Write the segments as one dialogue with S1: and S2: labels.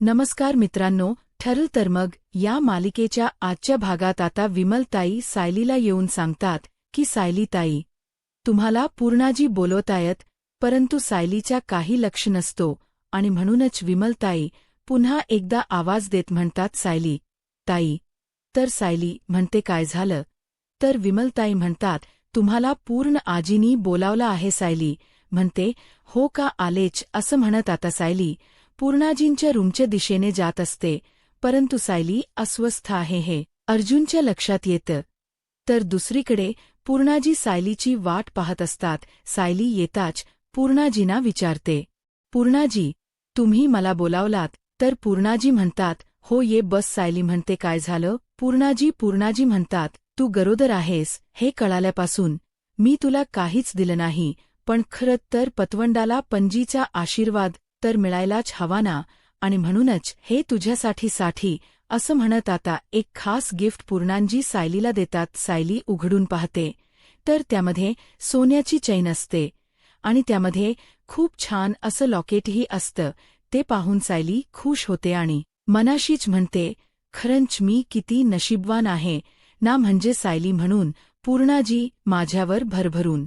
S1: नमस्कार मित्रांनो, ठरल तर मग या मालिकेच्या आजच्या भागात आता विमलताई सायलीला येऊन सांगतात की सायलीताई, तुम्हाला पूर्णाजी बोलवतायत, परंतु सायलीच्या काही लक्ष नसतो आणि म्हणूनच विमलताई पुन्हा एकदा आवाज देत म्हणतात सायली ताई. तर सायली म्हणते काय झालं? तर विमलताई म्हणतात तुम्हाला पूर्ण आजीनी बोलावलं आहे. सायली म्हणते हो का आलेच असं म्हणत आता सायली पूर्णाजींच्या रूमच्या दिशेने जात असते, परंतु सायली अस्वस्थ आहे हे अर्जुनच्या लक्षात येतं. तर दुसरीकडे पूर्णाजी सायलीची वाट पाहत असतात. सायली येताच पूर्णाजींना विचारते, पूर्णाजी, तुम्ही मला बोलावलात? तर पूर्णाजी म्हणतात हो ये बस. सायली म्हणते काय झालं पूर्णाजी म्हणतात तू गरोदर आहेस हे कळाल्यापासून मी तुला काहीच दिलं नाही, पण खरं तर पतवंडाला पणजीचा आशीर्वाद तर मिळायलाच हवा ना, आणि म्हणूनच हे तुझ्यासाठी असं म्हणत आता एक खास गिफ्ट पूर्णाजी सायलीला देतात. सायली उघडून पाहते तर त्यामध्ये सोन्याची चैन असते आणि त्यामध्ये खूप छान असं लॉकेटही असतं. ते पाहून सायली खुश होते आणि मनाशीच म्हणते खरंच मी किती नशीबवान आहे ना. म्हणजे सायली म्हणून पूर्णाजी माझ्यावर भरभरून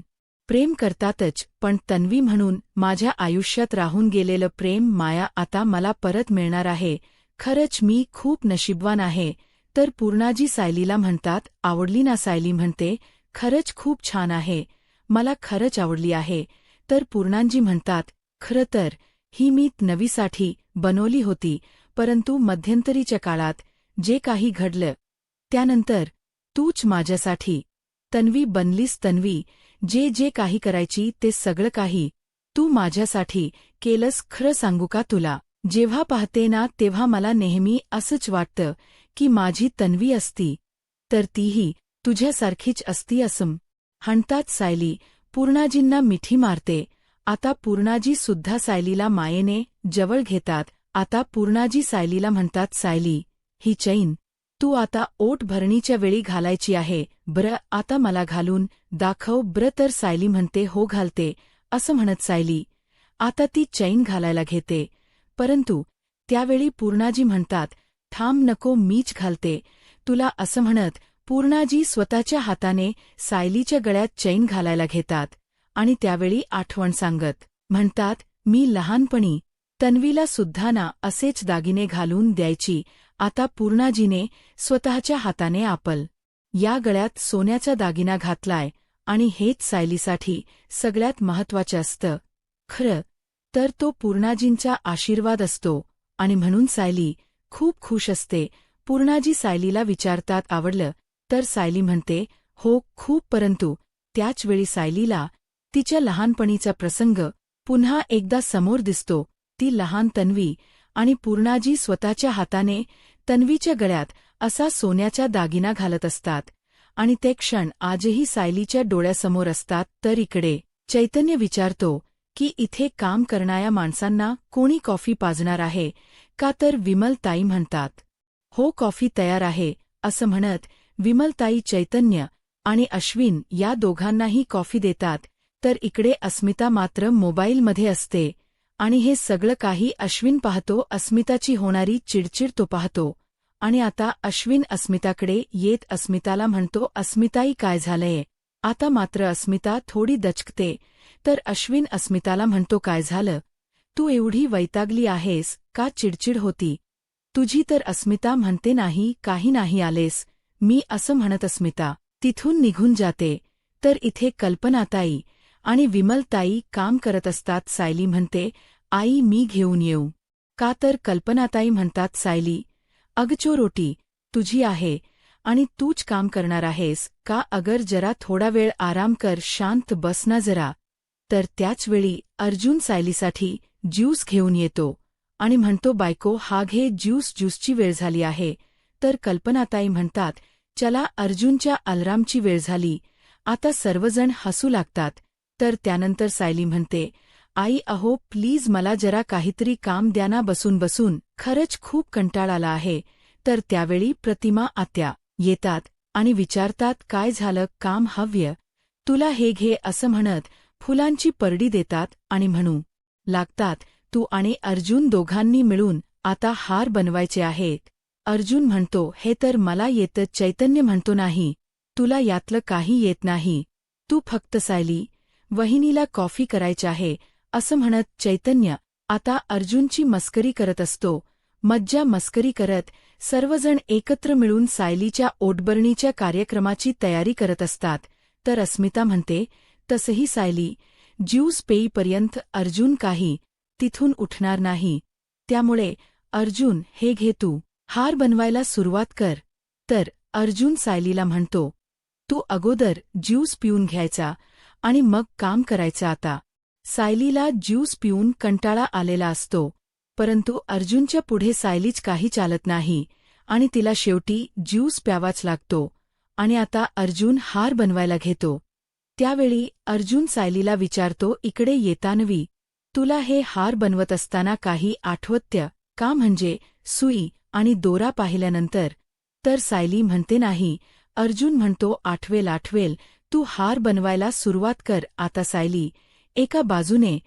S1: प्रेम करतातच, पण तन्वी म्हणून माझ्या आयुष्यात राहून गेलेलं प्रेम माया आता मला परत मिळणार आहे. खरंच मी खूप नशीबवान आहे. तर पूर्णाजी सायलीला म्हणतात आवडली ना? सायली म्हणते खरंच खूप छान आहे, मला खरंच आवडली आहे. तर पूर्णाजी म्हणतात खरं तर ही मी तन्वीसाठी बनवली होती, परंतु मध्यंतरीच्या काळात जे काही घडलं त्यानंतर तूच माझ्यासाठी तन्वी बनलीस. तन्वी, जे काही करायची ते सगळं काही तू माझ्यासाठी केलंस. खरं सांगू का तुला, जेव्हा पाहते ना तेव्हा मला नेहमी असंच वाटतं की माझी तन्वी असती तर तीही तुझ्यासारखीच असती असं म्हणतात. सायली पूर्णाजींना मिठी मारते. आता पूर्णाजी सुद्धा सायलीला मायेने जवळ घेतात. आता पूर्णाजी सायलीला म्हणतात सायली, ही चैन तू आता ओठ भरणीच्या वेळी घालायची आहे बरं, आता मला घालून दाखव बरं. तर सायली म्हणते हो घालते असं म्हणत सायली आता ती चैन घालायला घेते, परंतु त्यावेळी पूर्णाजी म्हणतात थांब नको मीच घालते तुला असं म्हणत पूर्णाजी स्वतःच्या हाताने सायलीच्या गळ्यात चैन घालायला घेतात आणि त्यावेळी आठवण सांगत म्हणतात मी लहानपणी तन्वीला सुद्धा ना असेच दागिने घालून द्यायची. आता पूर्णाजीने स्वतःच्या हाताने या गळ्यात सोन्याचा दागिना घातलाय आणि हेच सायलीसाठी सगळ्यात महत्वाचं असतं. खरं तर तो पूर्णाजींचा आशीर्वाद असतो आणि म्हणून सायली खूप खुश असते. पूर्णाजी सायलीला विचारतात आवडलं? तर सायली म्हणते हो खूप. परंतु त्याच वेळी सायलीला तिच्या लहानपणीचा प्रसंग पुन्हा एकदा समोर दिसतो. ती लहान तन्वी आणि पूर्णाजी स्वतःच्या हाताने तन्वीच्या गळ्यात असा सोन्याचा दागिना घालत असतात आणि ते क्षण आजही सायलीच्या डोळ्यासमोर असतात. तर इकडे चैतन्य विचारतो की इथे काम करणाऱ्या माणसांना कोणी कॉफी पाजणार आहे का? तर विमलताई म्हणतात हो कॉफी तयार आहे असं म्हणत विमलताई चैतन्य आणि अश्विन या दोघांनाही कॉफी देतात. तर इकडे अस्मिता मात्र मोबाईलमध्ये असते आणि हे सगळं काही अश्विन पाहतो. अस्मिताची होणारी चिडचिड तो पाहतो आणि आता अश्विन अस्मिताकडे येत अस्मिताला म्हणतो अस्मिताई काय झालंय? आता मात्र अस्मिता थोडी दचकते. तर अश्विन अस्मिताला म्हणतो काय झालं? तू एवढी वैतागली आहेस का? चिडचिड होती तुझी? तर अस्मिता म्हणते नाही काही नाही आलेस मी असं म्हणत अस्मिता तिथून निघून जाते. तर इथे कल्पनाताई आणि विमलताई काम करत असतात. सायली म्हणते आई मी घेऊन येऊ का? तर कल्पनाताई म्हणतात सायली अगचो रोटी तुझी आहे आणि तूच काम करणार आहेस का? अगर जरा थोडा वेळ आराम कर, शांत बस ना जरा. तर त्याचवेळी अर्जुन सायलीसाठी ज्यूस घेऊन येतो आणि म्हणतो बायको हा घे ज्यूस, ज्यूसची वेळ झाली आहे. तर कल्पनाताई म्हणतात चला अर्जुनच्या अलार्मची वेळ झाली. आता सर्वजण हसू लागतात. तर त्यानंतर सायली म्हणते आई अहो प्लीज मला जरा काहीतरी काम द्या ना, बसून बसून खरंच खूप कंटाळा आला आहे. तर त्यावेळी प्रतिमा आत्या येतात आणि विचारतात काय झालं, काम हव्य तुला? हे घे असं म्हणत फुलांची परडी देतात आणि म्हणू लागतात तू आणि अर्जुन दोघांनी मिळून आता हार बनवायचे आहेत. अर्जुन म्हणतो, हे तर मला येतं. चैतन्य म्हणतो, नाही, तुला यातलं काही येत नाही. तू फक्त सायली, वहिनीला कॉफी करायची आहे, असं म्हणत चैतन्य आता अर्जुनची मस्करी करत असतो. मज्जा मस्करी करत सर्वजण एकत्र मिळून सायलीच्या ओटबरणीच्या कार्यक्रमाची तयारी करत असतात. तर अस्मिता म्हणते, तसंही सायली ज्यूस पेईपर्यंत अर्जुन काही तिथून उठणार नाही. त्यामुळे अर्जुन, हे घे, तू हार बनवायला सुरुवात कर. तर अर्जुन सायलीला म्हणतो, तू अगोदर ज्यूस पिऊन घ्यायचा आणि मग काम करायचं. आता सायलीला ज्यूस पिऊन कंटाळा आलेला असतो, परंतु अर्जुनच्या पुढे सायलीच काही चालत नाही आणि तिला शेवटी ज्यूस प्यावाच लागतो. आणि आता अर्जुन हार बनवायला घेतो. त्यावेळी अर्जुन सायलीला विचारतो, इकडे येतानवी, तुला हे हार बनवत असताना काही आठवतं का? म्हणजे सुई आणि दोरा पाहिल्यानंतर? तर सायली म्हणते, नाही. अर्जुन म्हणतो, आठवेल, तू हार बनवायला सुरुवात कर आता. सायली एका बाजूने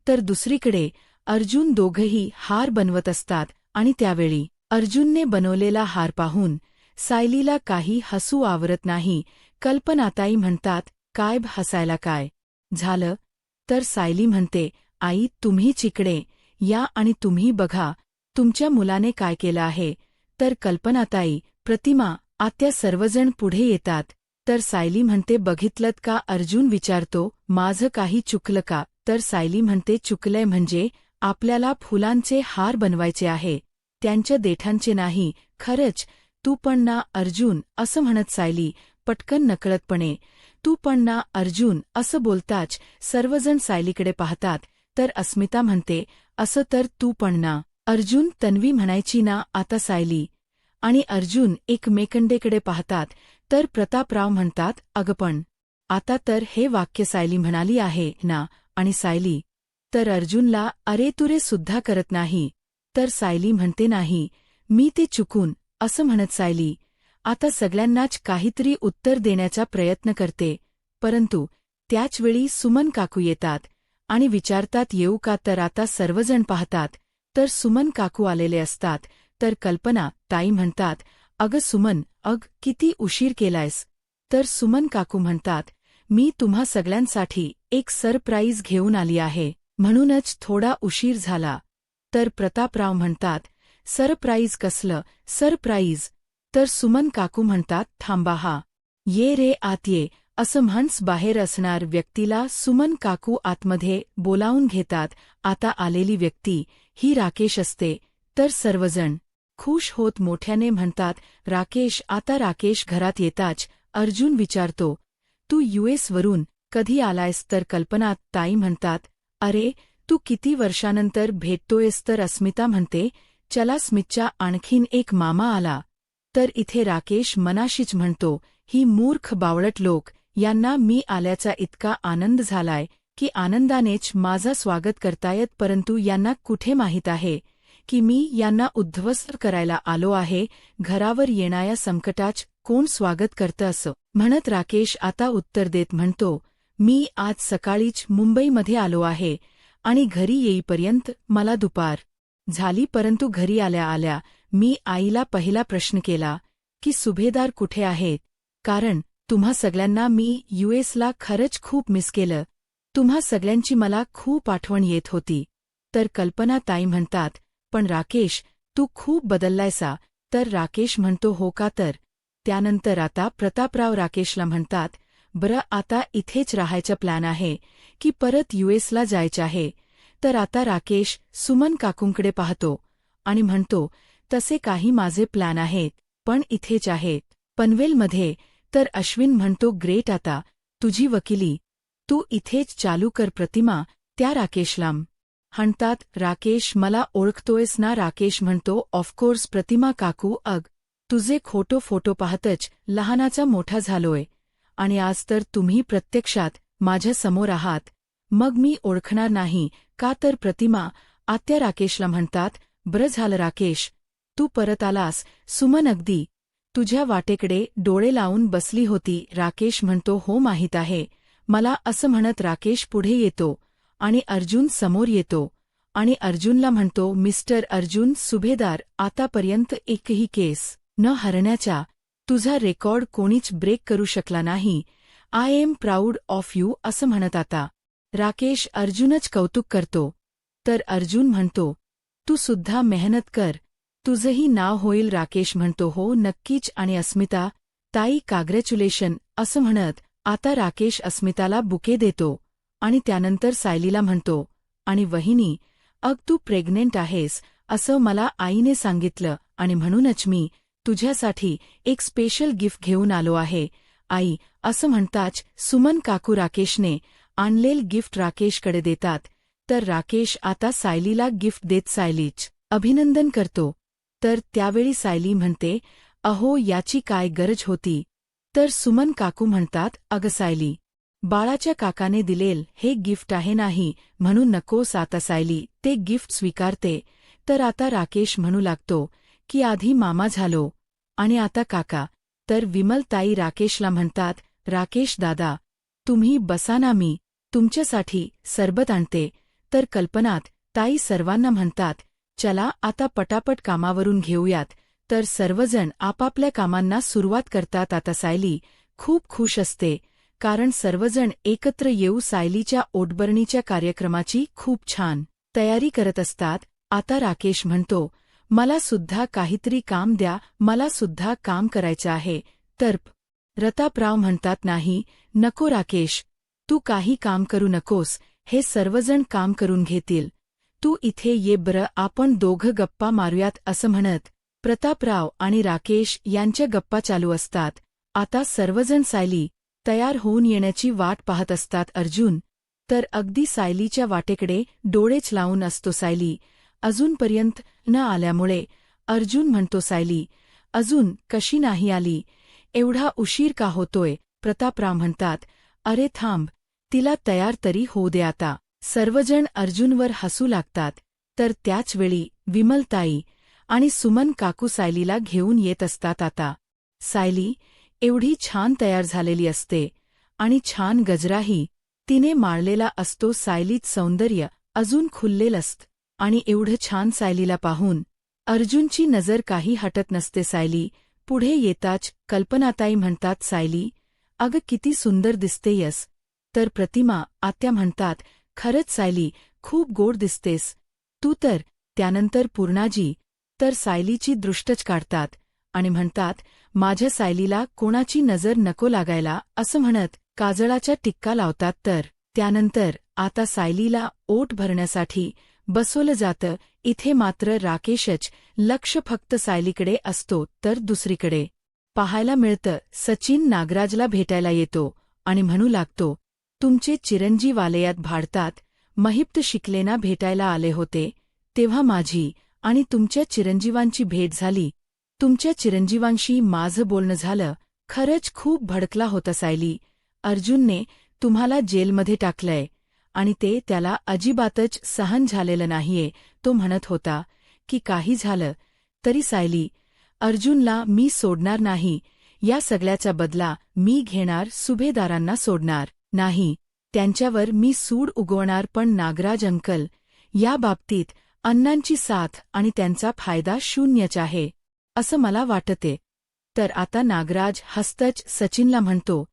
S1: तर दुसरीकडे अर्जुन दोघंही हार बनवत असतात आणि त्यावेळी अर्जुनने बनवलेला हार पाहून सायलीला काही हसू आवरत नाही. कल्पनाताई म्हणतात, काय हसायला काय झालं? तर सायली म्हणते, आई, तुम्हीच इकडे या आणि तुम्ही बघा तुमच्या मुलाने काय केलं आहे. तर कल्पनाताई, प्रतिमा, आत्या सर्वजण पुढे येतात. तर सायली म्हणते, बघितलत का? अर्जुन विचारतो, माझं काही चुकलं का? तर सायली म्हणते, चुकलंय म्हणजे आपल्याला फुलांचे हार बनवायचे आहे, त्यांच्या देठांचे नाही. खरंच, तू पण ना अर्जुन, असं म्हणत सायली पटकन नकळतपणे, तू पण ना अर्जुन असं बोलताच सर्वजण सायलीकडे पाहतात. तर अस्मिता म्हणते, असं तर तू पण ना अर्जुन. तन्वी म्हणायची ना आता सायली आणि अर्जुन एकमेकांकडे पाहतात. तर प्रतापराव म्हणतात, अगं पण आता तर हे वाक्य सायली म्हणाली आहे ना? आणि सायली तर अर्जुनला अरे तुरे सुद्धा करत नाही. तर सायली म्हणते, नाही, मी ते चुकून, असं म्हणत सायली आता सगळ्यांनाच काहीतरी उत्तर देण्याचा प्रयत्न करते. परंतु त्याचवेळी सुमन काकू येतात आणि विचारतात, येऊ का? तर आता सर्वजण पाहतात. तर सुमन काकू आलेले असतात. तर कल्पना ताई म्हणतात, अगं सुमन, किती उशीर केलायस? तर सुमन काकू म्हणतात, मी तुम्हा सगळ्यांसाठी एक सरप्राईज घेऊन आली आहे, म्हणूनच थोडा उशीर झाला. तर प्रतापराव म्हणतात, सरप्राईज? कसलं सरप्राईज? तर सुमन काकू म्हणतात, थांबा, हा ये रे आत ये, असं म्हणस बाहेर असणार व्यक्तीला सुमन काकू आतमध्ये बोलावून घेतात. आता आलेली व्यक्ती ही राकेश असते. तर सर्वजण खुश होत मोठ्याने म्हणतात, राकेश. आता राकेश घरात येताच अर्जुन विचारतो, तू US वरून कधी आलायस? तर कल्पना ताई म्हणतात, अरे तू किती वर्षानंतर भेटतोयस? तर अस्मिता म्हणते, चला स्मितचा आणखीन एक मामा आला. तर इथे राकेश मनाशीच म्हणतो, ही मूर्ख बावळट लोक, यांना मी आल्याचा इतका आनंद झालाय की आनंदानेच माझं स्वागत करतायत, परंतु यांना कुठे माहीत आहे की मी यांना उद्ध्वस्त करायला आलो आहे. घरावर येणाऱ्या संकटाच कोण स्वागत करतं? असं म्हणत राकेश आता उत्तर देत म्हणतो, मी आज सकाळीच मुंबईमध्ये आलो आहे आणि घरी येईपर्यंत मला दुपार झाली. परंतु घरी आल्या मी आईला पहिला प्रश्न केला की सुभेदार कुठे आहेत, कारण तुम्हा सगळ्यांना मी USला खरंच खूप मिस केलं. तुम्हा सगळ्यांची मला खूप आठवण येत होती. तर कल्पना ताई म्हणतात, पण राकेश, तू खूप बदललायसा. तर राकेश म्हणतो, हो का? तर त्यानंतर आता प्रतापराव राकेशला म्हणतात, बरं आता इथेच राहायचा प्लॅन आहे की परत USला जायचं आहे? तर आता राकेश सुमन काकूंकडे पाहतो आणि म्हणतो, तसे काही माझे प्लॅन आहेत, पण इथेच आहेत, पनवेलमध्ये. तर अश्विन म्हणतो, ग्रेट, आता तुझी वकिली तू इथेच चालू कर. प्रतिमा त्या राकेशला म्हणतात, राकेश मला ओळखतोयस ना? राकेश म्हणतो, ऑफकोर्स प्रतिमा काकू, तुझे फोटो पाहतच लहानाचा मोठा झालोय आणि आज तर तुम्ही प्रत्यक्षात माझ्या समोर आहात, मग मी ओळखणार नाही का? तर प्रतिमा आत्या राकेशला म्हणतात, बरं झालं राकेश, तू परत आलास. सुमन अगदी तुझ्या वाटेकडे डोळे लावून बसली होती. राकेश म्हणतो, हो माहीत आहे मला, असं म्हणत राकेश पुढे येतो आणि अर्जुन समोर येतो आणि अर्जुनला म्हणतो, मिस्टर अर्जुन सुभेदार, आतापर्यंत एकही केस न हरण्याचा तुझा रेकॉर्ड कोणीच ब्रेक करू शकला नाही. I am proud of you असं म्हणत आता राकेश अर्जुनच कौतुक करतो. तर अर्जुन म्हणतो, तू सुद्धा मेहनत कर, तुझंही नाव होईल. राकेश म्हणतो, हो नक्कीच. आणि अस्मिता ताई काँग्रॅच्युलेशन असं म्हणत आता राकेश अस्मिताला बुके देतो आणि त्यानंतर सायलीला म्हणतो, आणि वहिनी अग तू प्रेग्नेंट आहेस असं मला आईने सांगितलं आणि म्हणूनच मी तुझ्यासाठी एक स्पेशल गिफ्ट घेऊन आलो आहे. आई असं म्हणताच सुमन काकू राकेशने आणलेल गिफ्ट राकेशकडे देतात. तर राकेश आता सायलीला गिफ्ट देत सायलीच अभिनंदन करतो. तर त्यावेळी सायली म्हणते, अहो याची काय गरज होती. तर सुमन काकू म्हणतात, अगं सायली, बाळाच्या काकाने दिलेल हे गिफ्ट आहे नाही म्हणून नकोस. आता सायली ते गिफ्ट स्वीकारते. तर आता राकेश म्हणू लागतो की आधी मामा झालो आणि आता काका. तर विमलताई राकेशला म्हणतात, राकेश दादा तुम्ही बसा ना, मी तुमच्यासाठी सरबत आणते. तर कल्पनात ताई सर्वांना म्हणतात, चला आता पटापट कामावरून घेऊयात. तर सर्वजण आपापल्या कामांना सुरुवात करतात. आता सायली खूप खुश असते कारण सर्वजण एकत्र येऊ सायलीच्या ओटबरणीच्या कार्यक्रमाची खूप छान तयारी करत असतात. आता राकेश म्हणतो, मला सुद्धा काहीतरी काम द्या, मला सुद्धा काम करायचं आहे. तर प्रतापराव म्हणतात, नाही नको राकेश, तू काही काम करू नकोस, हे सर्वजण काम करून घेतील. तू इथे ये बरं, आपण दोघं गप्पा मारूयात असं म्हणत प्रतापराव आणि राकेश यांच्या गप्पा चालू असतात. आता सर्वजण सायली तयार होऊन येण्याची वाट पाहत असतात. अर्जुन तर अगदी सायलीच्या वाटेकडे डोळेच लावून असतो. सायली अजूनपर्यंत न आल्यामुळे अर्जुन म्हणतो, सायली अजून कशी नाही आली, एवढा उशीर का होतोय. प्रतापराव म्हणतात, अरे थांब, तिला तयार तरी होऊ दे आता. सर्वजण अर्जुनवर हसू लागतात. तर त्याचवेळी विमलताई आणि सुमन काकू सायलीला घेऊन येत असतात. आता सायली एवढी छान तयार झालेली असते आणि छान गजराही तिने माळलेला असतो. सायलीत सौंदर्य अजून खुललेलं असतं आणि एवढं छान सायलीला पाहून अर्जुनची नजर काही हटत नसते. सायली पुढे येताच कल्पनाताई म्हणतात, सायली अगं किती सुंदर दिसतेयस. तर प्रतिमा आत्या म्हणतात, खरंच सायली खूप गोड दिसतेस तू तर. त्यानंतर पूर्णाजी तर सायलीची दृष्टच काढतात आणि म्हणतात, माझ्या सायलीला कोणाची नजर नको लागायला असं म्हणत काजळाचा टिक्का लावतात. तर त्यानंतर आता सायलीला ओट भरण्यासाठी बसवलं जातं. इथे मात्र राकेशच लक्ष फक्त सायलीकडे असतो. तर दुसरीकडे पाहायला मिळतं, सचिन नागराजला भेटायला येतो आणि म्हणू लागतो, तुमचे चिरंजीव आलयात भाडतात, महिप्त शिकलेना भेटायला आले होते तेव्हा माझी आणि तुमच्या चिरंजीवांची भेट झाली. तुमच्या चिरंजीवांशी माझं बोलणं झालं. खरंच खूप भडकला होता सायली. अर्जुनने तुम्हाला जेलमध्ये टाकलंय आणि ते त्याला अजिबातच सहन झालेलं नाहीये. तो म्हणत होता की काही झालं तरी सायली, अर्जुनला मी सोडणार नाही. या सगळ्याचा बदला मी घेणार. सुभेदारांना सोडणार नाही, त्यांच्यावर मी सूड उगवणार. पण नागराज अंकल, या बाबतीत अण्णांची साथ आणि त्यांचा फायदा शून्यच आहे असं मला वाटते. तर आता नागराज हसतच सचिनला म्हणतो,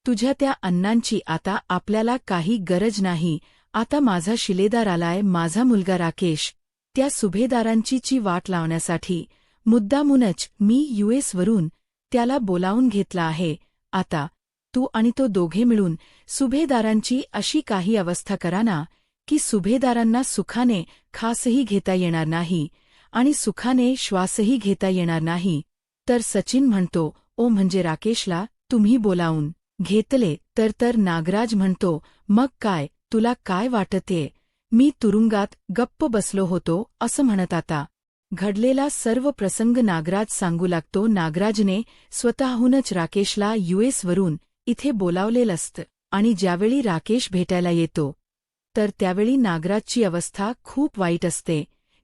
S1: तुझ्या त्या अण्णांची आता आपल्याला काही गरज नाही. आता माझा शिलेदार आलाय, माझा मुलगा राकेश. त्या सुभेदारांची वाट लावण्यासाठी मुद्दामूनच मी US वरून त्याला बोलावून घेतला आहे. आता तू आणि तो दोघे मिळून सुभेदारांची अशी काही अवस्था करा ना की सुभेदारांना सुखाने खासही घेता येणार नाही आणि सुखाने श्वासही घेता येणार नाही. तर सचिन म्हणतो, ओ म्हणजे राकेशला तुम्ही बोलावून घेतले. तर नागराज म्हणतो, मग काय तुला काय वाटते, मी तुरुंगात गप्प बसलो होतो असं म्हणत आता घडलेला सर्व प्रसंग नागराज सांगू लागतो. नागराजने स्वतःहूनच राकेशला US वरून इथे बोलावलेलं असतं आणि ज्यावेळी राकेश भेटायला येतो तर त्यावेळी नागराजची अवस्था खूप वाईट असते.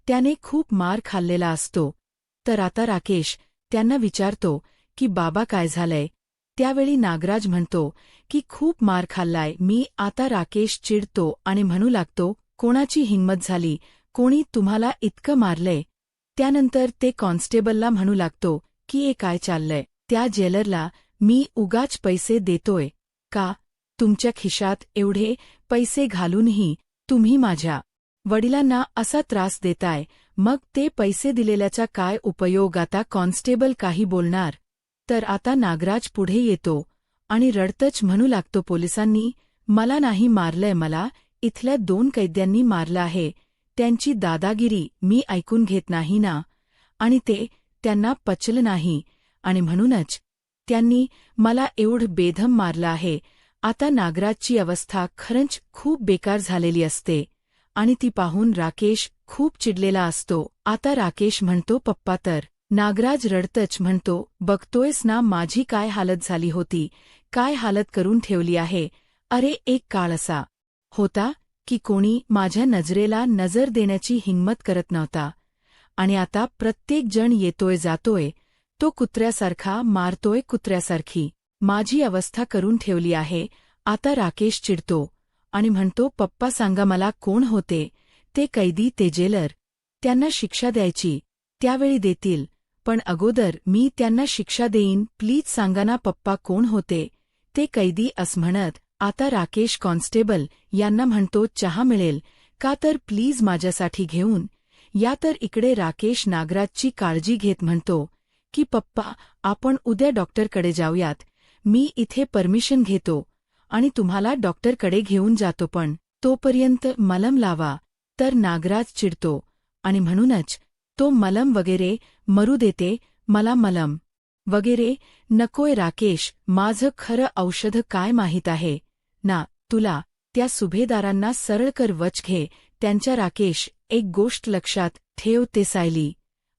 S1: त्याने खूप मार खाल्लेला असतो. तर आता राकेश त्यांना विचारतो की बाबा काय झालंय. त्यावेळी नागराज म्हणतो की खूप मार खाल्लाय मी. आता राकेश चिडतो आणि म्हणू लागतो, कोणाची हिंमत झाली कोणी तुम्हाला इतकं मारलंय? त्यानंतर ते कॉन्स्टेबलला म्हणू लागतो की हे काय चाललंय? त्या जेलरला, मी उगाच पैसे देतोय का? तुमच्या खिशात एवढे पैसे घालूनही तुम्ही माझ्या वडिलांना असा त्रास देताय, मग ते पैसे दिलेल्याचा काय उपयोग? आता कॉन्स्टेबल काही बोलणार तर आता नागराज पुढे येतो आणि रडतच म्हणू लागतो, पोलिसांनी मला नाही मारलंय, मला इथल्या 2 कैद्यांनी मारलं आहे. त्यांची दादागिरी मी ऐकून घेत नाही ना, आणि ते त्यांना पचलं नाही आणि म्हणूनच त्यांनी मला एवढं बेधम मारलं आहे. आता नागराजची अवस्था खरंच खूप बेकार झालेली असते आणि ती पाहून राकेश खूप चिडलेला असतो. आता राकेश म्हणतो, पप्पा तर. नागराज रडतच म्हणतो, बघतोयस ना माझी काय हालत झाली होती, काय हालत करून ठेवली आहे. अरे एक काळ असा होता की कोणी माझ्या नजरेला नजर देण्याची हिंमत करत नव्हता, आणि आता प्रत्येक जण येतोय जातोय, तो कुत्र्यासारखा मारतोय, कुत्र्यासारखी माझी अवस्था करून ठेवली आहे. आता राकेश चिडतो आणि म्हणतो, पप्पा सांगा मला कोण होते ते कैदी, ते जेलर? त्यांना शिक्षा द्यायची त्यावेळी देतील, पण अगोदर मी त्यांना शिक्षा देईन, प्लीज सांगा ना पप्पा कोण होते ते कैदी? असं म्हणत आता राकेश कॉन्स्टेबल यांना म्हणतो, चहा मिळेल का? तर प्लीज माझ्यासाठी घेऊन या. तर इकडे राकेश नागराजची काळजी घेत म्हणतो की पप्पा आपण उद्या डॉक्टरकडे जाऊयात, मी इथे परमिशन घेतो आणि तुम्हाला डॉक्टरकडे घेऊन जातो, पण तोपर्यंत मलम लावा. तर नागराज चिडतो आणि म्हणूनच तो मलम वगैरे मरू देते, मला मलम वगैरे नकोय राकेश, माझं खरं औषध काय माहीत आहे ना तुला. त्या सुभेदारांना सरळ कर वच घे त्यांच्या. राकेश एक गोष्ट लक्षात ठेव, ते सायली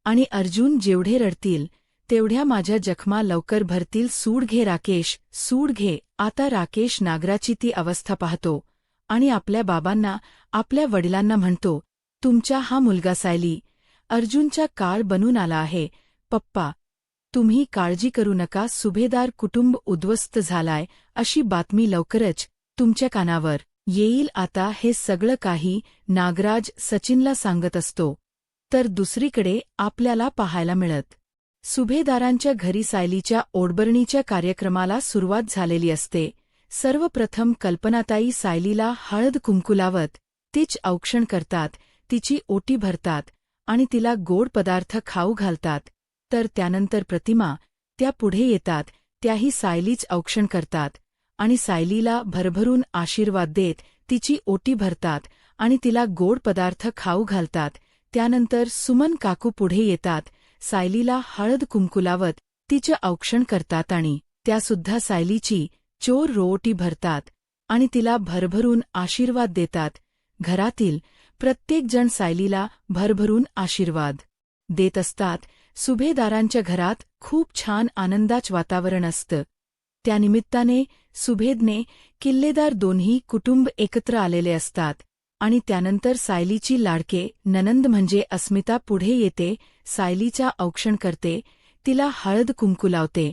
S1: आणि अर्जुन जेवढे रडतील तेवढ्या माझ्या जखमा लवकर भरतील. सूड घे राकेश, सूड घे. आता राकेश नागराची ती अवस्था पाहतो आणि आपल्या बाबांना, आपल्या वडिलांना म्हणतो, तुमचा हा मुलगा सायली अर्जुनचा काळ बनून आला आहे. पप्पा तुम्ही काळजी करू नका, सुभेदार कुटुंब उद्ध्वस्त झालाय अशी बातमी लवकरच तुमच्या कानावर येईल. आता हे सगळं काही नागराज सचिनला सांगत असतो, तर दुसरीकडे आपल्याला पाहायला मिळत सुभेदारांच्या घरी सायलीच्या ओडबरणीच्या कार्यक्रमाला सुरुवात झालेली असते. सर्वप्रथम कल्पनाताई सायलीला हळद कुंकू लावत तिचे औक्षण करतात, तिची ओटी भरतात आणि तिला गोड पदार्थ खाऊ घालतात. तर त्यानंतर प्रतिमा त्या पुढे येतात, त्याही सायलीच औक्षण करतात आणि सायलीला भरभरून आशीर्वाद देत तिची ओटी भरतात आणि तिला गोड पदार्थ खाऊ घालतात. त्यानंतर सुमन काकू पुढे येतात, सायलीला हळद कुंकू लावत तिचे औक्षण करतात आणि त्यासुद्धा सायलीची चोर रोटी भरतात आणि तिला भरभरून आशीर्वाद देतात. घरातील प्रत्येक जण सायलीला भरभरून आशीर्वाद देत असतात. सुभेदारांच्या घरात खूप छान आनंदाचं वातावरण असतं. त्यानिमित्ताने सुभेदने किल्लेदार दोन्ही कुटुंब एकत्र आलेले असतात आणि त्यानंतर सायलीची लाडके ननंद म्हणजे अस्मिता पुढे येते, सायलीचा औक्षण करते, तिला हळद कुंकू लावते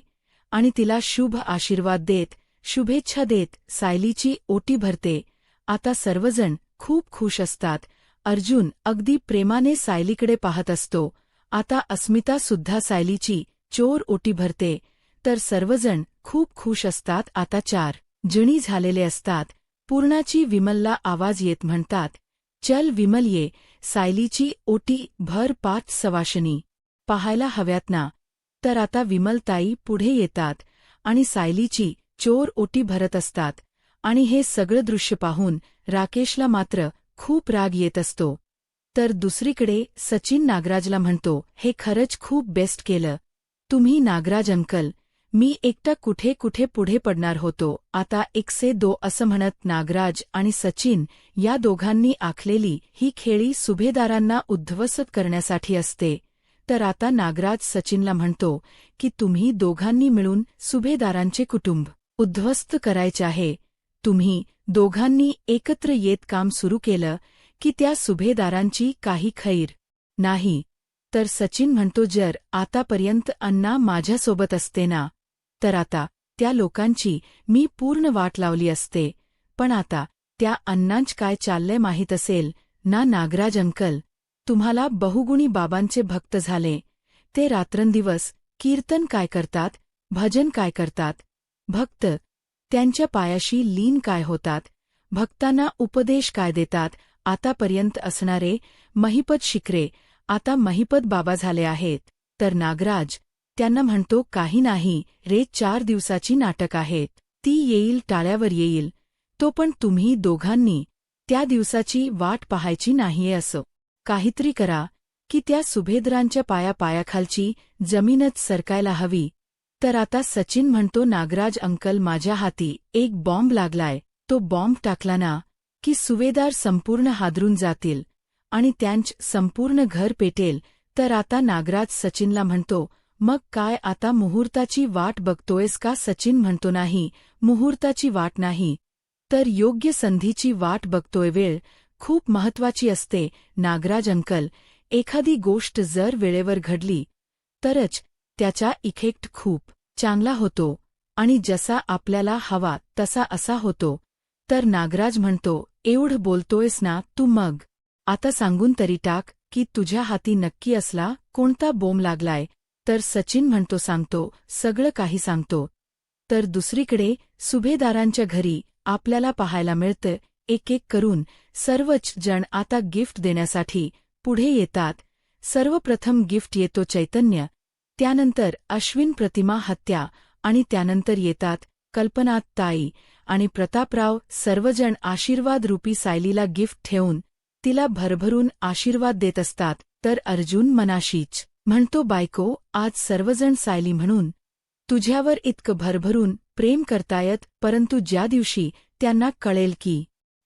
S1: आणि तिला शुभ आशीर्वाद देत, शुभेच्छा देत सायलीची ओटी भरते. आता सर्वजण खूप खुश असतात. अर्जुन अगदी प्रेमाने सायलीकडे पाहत असतो. आता अस्मिता सुद्धा सायलीची चोर ओटी भरते, तर सर्वजण खूप खुश असतात. आता 4 जणी झालेले असतात. पूर्णाची विमलला आवाज येत म्हणतात, चल विमल ये, सायलीची ओटी भर 5 सवाशणी पाहायला हव्यात ना. तर आता विमलताई पुढे येतात आणि सायलीची चोर ओटी भरत असतात आणि हे सगळं दृश्य पाहून राकेशला मात्र खूप राग येत असतो. तर दुसरीकडे सचिन नागराजला म्हणतो, हे खरंच खूप बेस्ट केलं तुम्ही नागराज अंकल, मी एकटा कुठे कुठे पुढे पडणार होतो. आता 1 से 2 असं म्हणत नागराज आणि सचिन या दोघांनी आखलेली ही खेळी सुभेदारांना उद्ध्वस्त करण्यासाठी असते. तर आता नागराज सचिनला म्हणतो की तुम्ही दोघांनी मिळून सुभेदारांचे कुटुंब उद्ध्वस्त करायचे आहे. तुम्ही दोघांनी एकत्र येत काम सुरू केलं की त्या सुभेदारांची काही खैर नाही. तर सचिन म्हणतो, जर आतापर्यंत अण्णा माझ्यासोबत असते ना, तर आता त्या लोकांची मी पूर्ण वाट लावली असते. पण आता त्या अण्णांच काय चाललंय माहीत असेल ना नागराज अंकल. तुम्हाला बहुगुणी बाबांचे भक्त झाले. ते रात्रंदिवस कीर्तन काय करतात, भजन काय करतात. भक्त त्यांच्या पायाशी लीन काय होतात, भक्तांना उपदेश काय देतात. आतापर्यंत असणारे महिपत शिकरे आता महिपत बाबा झाले आहेत. तर नागराज त्यांना म्हणतो, काही नाही रे, 4 दिवसाची नाटक आहेत. ती येईल, टाळ्यावर येईल. तो पण तुम्ही दोघांनी त्या दिवसाची वाट पाहायची नाहीये. असं काहीतरी करा की त्या सुभेद्रांच्या पायाखालची जमीनच सरकायला हवी. तर आता सचिन म्हणतो, नागराज अंकल, माझ्या हाती एक बॉम्ब लागलाय. तो बॉम्ब टाकला ना की सुभेदार संपूर्ण हादरून जातील आणि त्यांच संपूर्ण घर पेटेल. तर आता नागराज सचिनला म्हणतो, मग काय आता मुहूर्ताची वाट बघतोयस का? सचिन म्हणतो, नाही, मुहूर्ताची वाट नाही, तर योग्य संधीची वाट बघतोय. वेळ खूप महत्वाची असते नागराज अंकल. एखादी गोष्ट जर वेळेवर घडली तरच त्याचा इफेक्ट खूप चांगला होतो आणि जसा आपल्याला हवा तसा असा होतो. तर नागराज म्हणतो, एवढं बोलतोयस ना तू, मग आता सांगून तरी टाक की तुझ्या हाती नक्की असला कोणता बॉम्ब लागलाय. तर सचिन म्हणतो, सांगतो, सगळं काही सांगतो. तर दुसरीकडे सुभेदारांच्या घरी आपल्याला पाहायला मिळतं, एक एक करून सर्वच जण आता गिफ्ट देण्यासाठी पुढे येतात. सर्वप्रथम गिफ्ट येतो चैतन्य, त्यानंतर अश्विन प्रतिमा हत्या आणि त्यानंतर येतात कल्पनात ताई आणि प्रतापराव. सर्वजण आशीर्वाद रूपी सायलीला गिफ्ट ठेवून तिला भरभरून आशीर्वाद देत असतात. तर अर्जुन मनाशीच म्हणतो, बायको, आज सर्वजण सायली म्हणून तुझ्यावर इतकं भरभरून प्रेम करतायत, परंतु ज्या दिवशी त्यांना कळेल की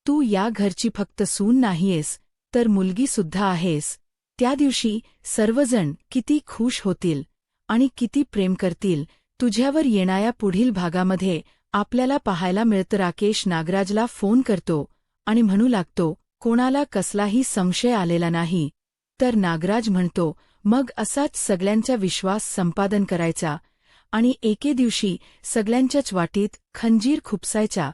S1: तू या घरची फक्त सून नाहीयेस तर मुलगीसुद्धा आहेस, त्या दिवशी सर्वजण किती खुश होतील आणि किती प्रेम करतील तुझ्यावर. येणाऱ्या पुढील भागामध्ये आपल्याला पाहायला मिळतं राकेश नागराजला फोन करतो आणि म्हणू लागतो, कोणाला कसलाही संशय आलेला नाही. तर नागराज म्हणतो, मग असाच सगळ्यांचा विश्वास संपादन करायचा आणि एके दिवशी सगळ्यांच्याच वाटीत खंजीर खुपसायचा.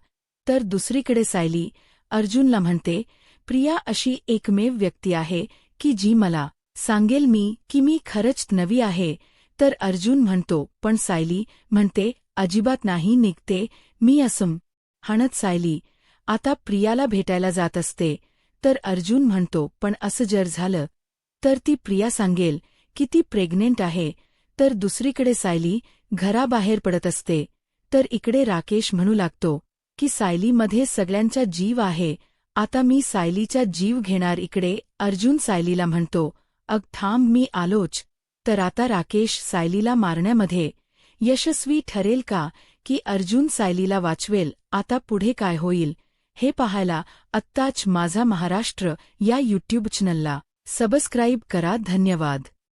S1: तर दुसरीकडे सायली अर्जुनला म्हणते, प्रिया अशी एकमेव व्यक्ती आहे की जी मला सांगेल की मी खरंच नवी आहे. तर अर्जुन म्हणतो, पण सायली म्हणते, अजिबात नाही, निघते मी असं म्हणत सायली आता प्रियाला भेटायला जात असते. तर अर्जुन म्हणतो, पण असं जर झालं तर ती प्रिया सांगेल की ती प्रेग्नेंट आहे. तर दुसरीकडे सायली घराबाहेर पडत असते. तर इकडे राकेश म्हणू लागतो की सायलीमध्ये सगळ्यांचा जीव आहे, आता मी सायलीचा जीव घेणार. इकडे अर्जुन सायलीला म्हणतो, अग थांब, मी आलोच. तर आता राकेश सायलीला मारण्यामध्ये यशस्वी ठरेल का की अर्जुन सायलीला वाचवेल? आता पुढे काय होईल हे पाहायला आत्ताच माझा महाराष्ट्र या यूट्यूब चॅनलला सबस्क्राईब करा. धन्यवाद.